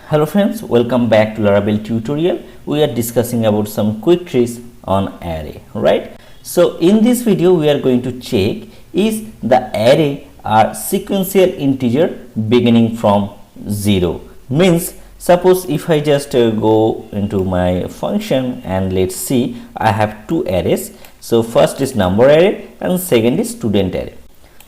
Hello friends, welcome back to Laravel tutorial. We are discussing about some quick tricks on array, right? So in this video we are going to check is the array are sequential integer beginning from 0. Means suppose if I just go into my function and let's see, I have two arrays. So first is number array and second is student array.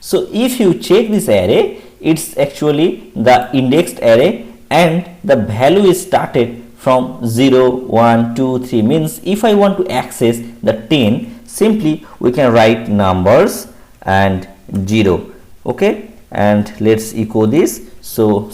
So if you check this array, it's actually the indexed array and the value is started from 0, 1, 2, 3. Means if I want to access the 10, simply we can write numbers and 0. Okay, and let's echo this. So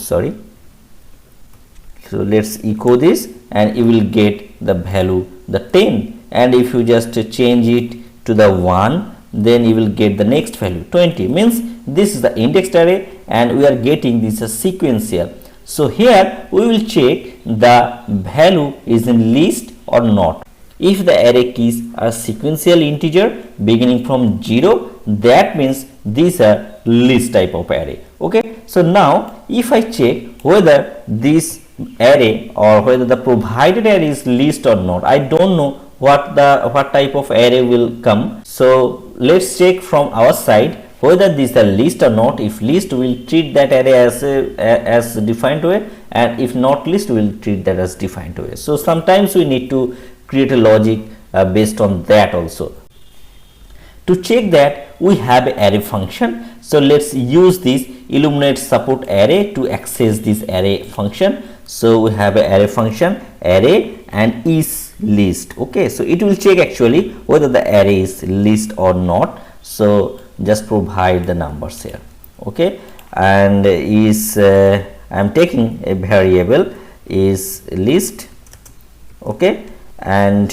let's echo this and you will get the value the 10, and if you just change it to the 1, then you will get the next value 20. Means this is the indexed array and we are getting this as sequential. So here we will check the value is in list or not. If the array keys are sequential integer beginning from 0, that means these are list type of array. Okay, so now if I check whether this array or whether the provided array is list or not, I don't know what type of array will come. So let's check from our side whether this is a list or not. If list, we will treat that array as defined way, and if not list, we will treat that as defined way. So sometimes we need to create a logic based on that also. To check that, we have an array function. So let's use this illuminate support array to access this array function. So we have an array function array and isList. Okay, so it will check actually whether the array is list or not. So just provide the numbers here. Okay, and is I am taking a variable is list. Okay, and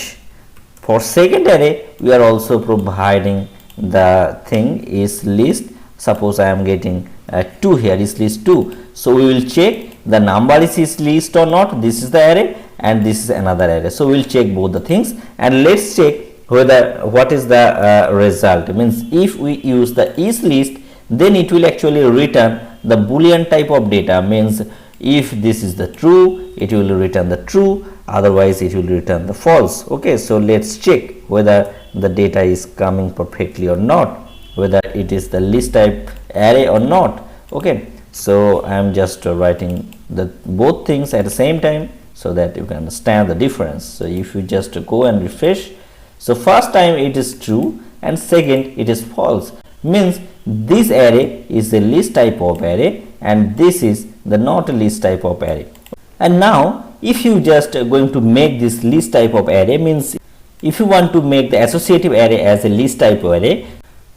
for second array we are also providing the thing is list. Suppose I am getting 2 here, is list 2. So we will check the number is list or not. This is the array and this is another array. So we will check both the things and let's check whether what is the result. Means if we use the isList, then it will actually return the boolean type of data. Means if this is the true, it will return the true, otherwise it will return the false. Okay, so let's check whether the data is coming perfectly or not, whether it is the list type array or not. Okay, so I am just writing the both things at the same time so that you can understand the difference. So if you just go and refresh, so first time it is true and second it is false. Means this array is a list type of array and this is the not list type of array. And now if you just going to make this list type of array, means if you want to make the associative array as a list type array,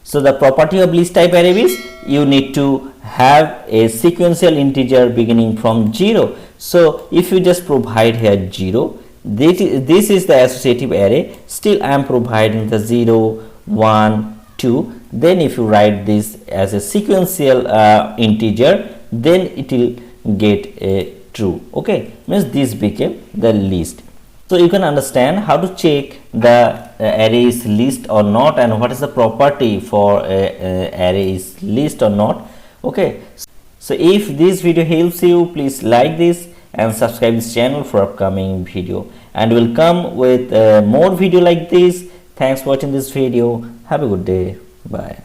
so the property of list type array is you need to have a sequential integer beginning from 0. So if you just provide here 0, this is the associative array. Still I am providing the 0, 1, 2. Then if you write this as a sequential integer, then it will get a true. Okay, means this became the list. So you can understand how to check the array is list or not and what is the property for array is list or not. Okay, so if this video helps you, please like this and subscribe this channel for upcoming video, and we'll come with more video like this. Thanks for watching this video. Have a good day. Bye.